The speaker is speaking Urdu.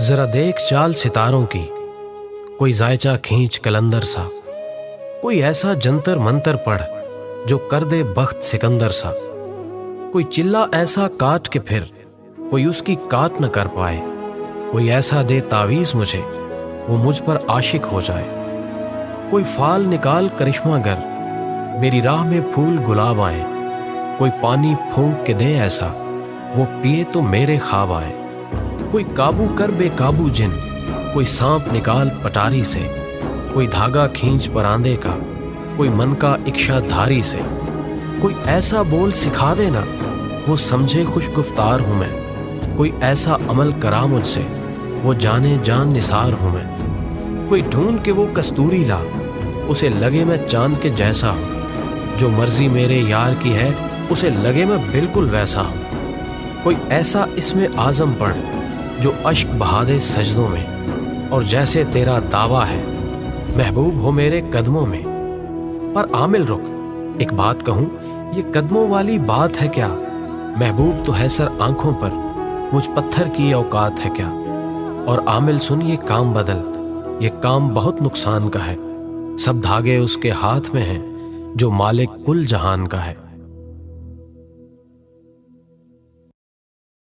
ذرا دیکھ چال ستاروں کی، کوئی زائچہ کھینچ کلندر سا، کوئی ایسا جنتر منتر پڑھ جو کر دے بخت سکندر سا، کوئی چلا ایسا کاٹ کے پھر کوئی اس کی کاٹ نہ کر پائے، کوئی ایسا دے تعویذ مجھے وہ مجھ پر عاشق ہو جائے، کوئی فال نکال کرشمہ گر میری راہ میں پھول گلاب آئے، کوئی پانی پھونک کے دے ایسا وہ پیے تو میرے خواب آئے، کوئی قابو کر بے قابو جن، کوئی سانپ نکال پٹاری سے، کوئی دھاگا کھینچ پراندے کا، کوئی من کا اکشا دھاری سے، کوئی ایسا بول سکھا دینا وہ سمجھے خوش گفتار ہوں میں، کوئی ایسا عمل کرا مجھ سے وہ جانے جان نثار ہوں میں، کوئی ڈھونڈ کے وہ کستوری لا اسے لگے میں چاند کے جیسا ہوں، جو مرضی میرے یار کی ہے اسے لگے میں بالکل ویسا ہوں، کوئی ایسا اسم اعظم پڑھ جو اشک بہا دے سجدوں میں، اور جیسے تیرا دعویٰ ہے محبوب ہو میرے قدموں میں۔ پر عامل رک، ایک بات کہوں، یہ قدموں والی بات ہے کیا؟ محبوب تو ہے سر آنکھوں پر، مجھ پتھر کی اوقات ہے کیا؟ اور عامل سن یہ کام بدل، یہ کام بہت نقصان کا ہے، سب دھاگے اس کے ہاتھ میں ہیں جو مالک کل جہان کا ہے۔